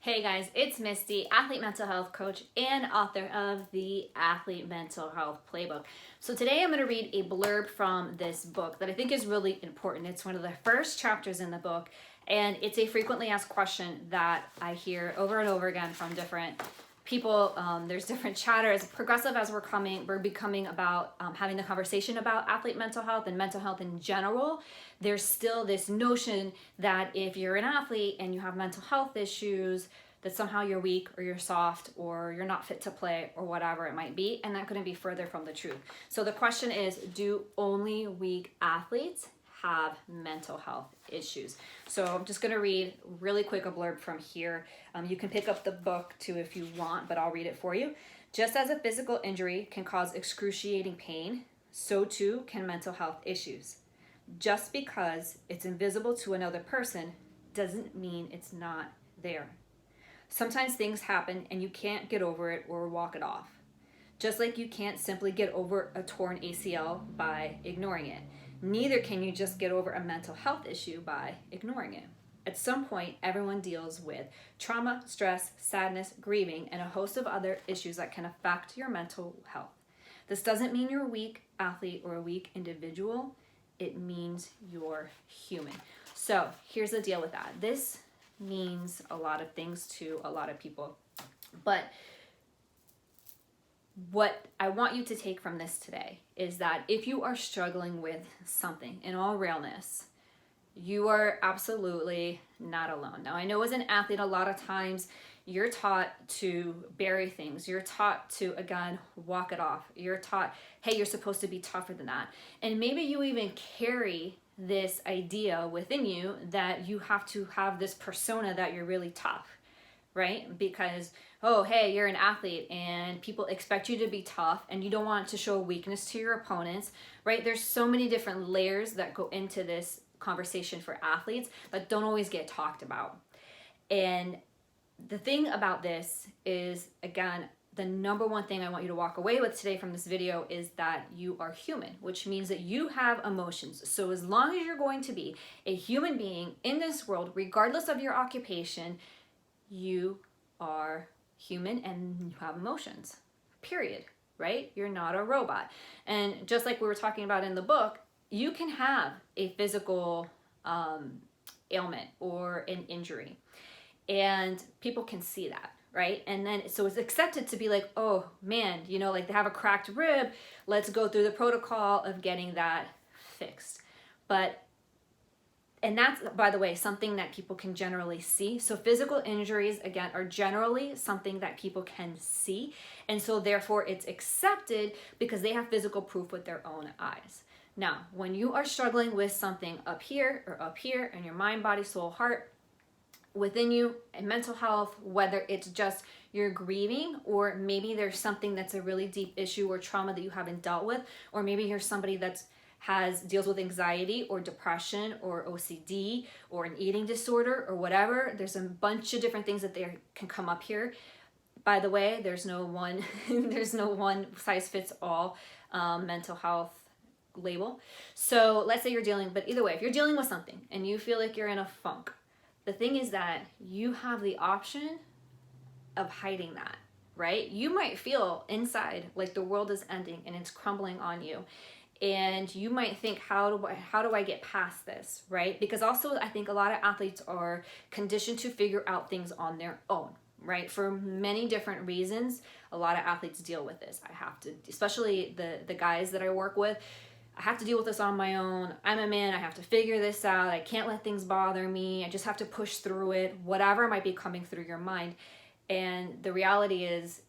Hey guys, it's Misty, athlete mental health coach and author of the Athlete Mental Health Playbook. So today I'm going to read a blurb from this book that I think is really important. It's one of the first chapters in the book, and it's a frequently asked question that I hear over and over again from different people. There's different chatter as progressive as we're becoming about having the conversation about athlete mental health and mental health in general. There's still this notion that if you're an athlete and you have mental health issues, that somehow you're weak or you're soft or you're not fit to play or whatever it might be, and that couldn't be further from the truth. So the question is, do only weak athletes have mental health issues? So I'm just going to read really quick a blurb from here. You can pick up the book too if you want, but I'll read it for you. Just as a physical injury can cause excruciating pain, so too can mental health issues. Just because it's invisible to another person doesn't mean it's not there. Sometimes things happen and you can't get over it or walk it off. Just like you can't simply get over a torn ACL by ignoring it. Neither can you just get over a mental health issue by ignoring it. At some point, everyone deals with trauma, stress, sadness, grieving, and a host of other issues that can affect your mental health. This doesn't mean you're a weak athlete or a weak individual. It means you're human. So here's the deal with that. This means a lot of things to a lot of people. But what I want you to take from this today is that if you are struggling with something, in all realness, you are absolutely not alone. Now, I know as an athlete, a lot of times you're taught to bury things. You're taught to, again, walk it off. You're taught, hey, you're supposed to be tougher than that. And maybe you even carry this idea within you that you have to have this persona that you're really tough, right? Because, oh, hey, you're an athlete and people expect you to be tough and you don't want to show weakness to your opponents, right? There's so many different layers that go into this conversation for athletes that don't always get talked about. And the thing about this is, again, the number one thing I want you to walk away with today from this video is that you are human, which means that you have emotions. So as long as you're going to be a human being in this world, regardless of your occupation, you are human and you have emotions, period, right? You're not a robot. And just like we were talking about in the book, you can have a physical ailment or an injury, and people can see that, right? And then, so it's accepted to be like, oh man, like they have a cracked rib, let's go through the protocol of getting that fixed. And that's, by the way, something that people can generally see. So physical injuries, again, are generally something that people can see. And so therefore it's accepted because they have physical proof with their own eyes. Now, when you are struggling with something up here in your mind, body, soul, heart, within you, and mental health, whether it's just you're grieving, or maybe there's something that's a really deep issue or trauma that you haven't dealt with, or maybe you're somebody that deals with anxiety or depression or OCD or an eating disorder or whatever. There's a bunch of different things that can come up here. By the way, there's no one size fits all mental health label. So let's say but either way, if you're dealing with something and you feel like you're in a funk, the thing is that you have the option of hiding that, right? You might feel inside like the world is ending and it's crumbling on you. And you might think, how do I get past this, right? Because also I think a lot of athletes are conditioned to figure out things on their own, right? For many different reasons, a lot of athletes deal with this. I have to, especially the guys that I work with, I have to deal with this on my own. I'm a man, I have to figure this out. I can't let things bother me. I just have to push through it, whatever might be coming through your mind. And the reality is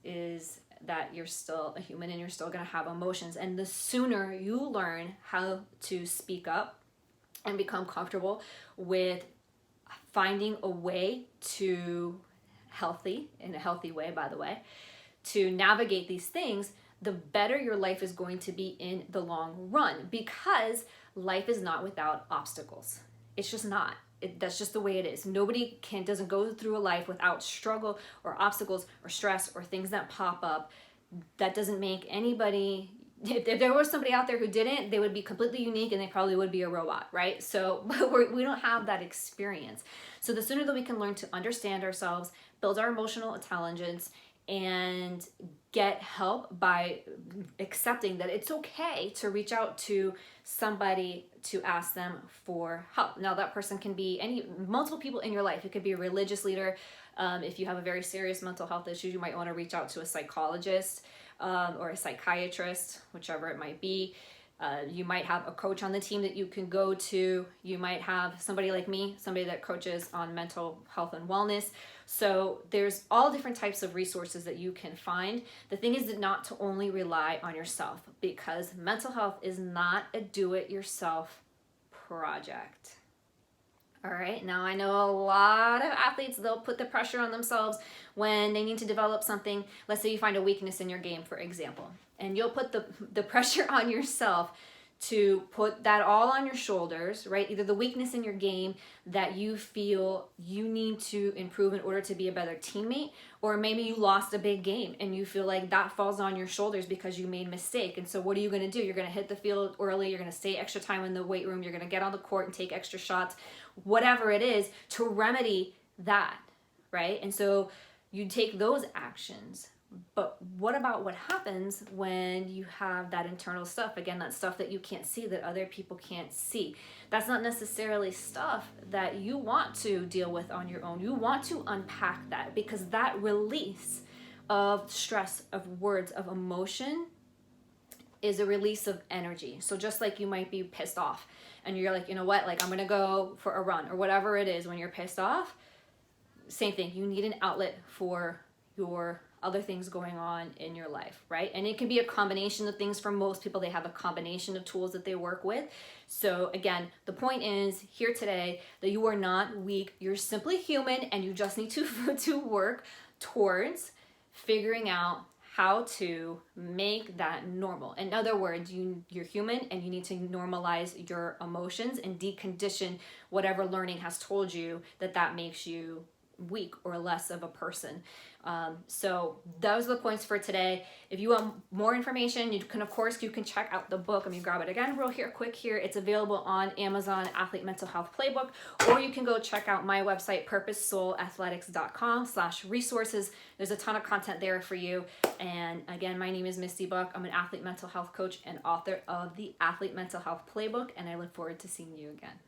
that you're still a human and you're still gonna have emotions. And the sooner you learn how to speak up and become comfortable with finding a way in a healthy way, by the way, to navigate these things, the better your life is going to be in the long run, because life is not without obstacles. It's just not. That's just the way it is. Nobody doesn't go through a life without struggle or obstacles or stress or things that pop up. That doesn't make anybody if there was somebody out there who didn't, they would be completely unique and they probably would be a robot, right? So but we don't have that experience. So the sooner that we can learn to understand ourselves, build our emotional intelligence, and get help by accepting that it's okay to reach out to somebody to ask them for help. Now that person can be multiple people in your life. It could be a religious leader. If you have a very serious mental health issue, you might want to reach out to a psychologist or a psychiatrist, whichever it might be. You might have a coach on the team that you can go to. You might have somebody like me, somebody that coaches on mental health and wellness. So there's all different types of resources that you can find. The thing is not to only rely on yourself, because mental health is not a do-it-yourself project. All right, now I know a lot of athletes, they'll put the pressure on themselves when they need to develop something. Let's say you find a weakness in your game, for example, and you'll put the pressure on yourself to put that all on your shoulders, right? Either the weakness in your game that you feel you need to improve in order to be a better teammate, or maybe you lost a big game and you feel like that falls on your shoulders because you made a mistake. And so what are you going to do? You're going to hit the field early, you're going to stay extra time in the weight room, you're going to get on the court and take extra shots, whatever it is, to remedy that, right? And so you take those actions. But what about what happens when you have that internal stuff? Again, that stuff that you can't see, that other people can't see. That's not necessarily stuff that you want to deal with on your own. You want to unpack that, because that release of stress, of words, of emotion is a release of energy. So just like you might be pissed off and you're like, you know what, like I'm gonna go for a run or whatever it is when you're pissed off, same thing. You need an outlet for your other things going on in your life, right? And it can be a combination of things. For most people, they have a combination of tools that they work with. So again, the point is here today that you are not weak. You're simply human, and you just need to work towards figuring out how to make that normal. In other words, you're human, and you need to normalize your emotions and decondition whatever learning has told you that makes you weak or less of a person. So those are the points for today. If you want more information, you can check out the book. Let me grab it again quick here. It's available on Amazon, Athlete Mental Health Playbook, or you can go check out my website, purposesoulathletics.com/resources. There's a ton of content there for you. And again, my name is Misty Buck. I'm an athlete mental health coach and author of the Athlete Mental Health Playbook, and I look forward to seeing you again.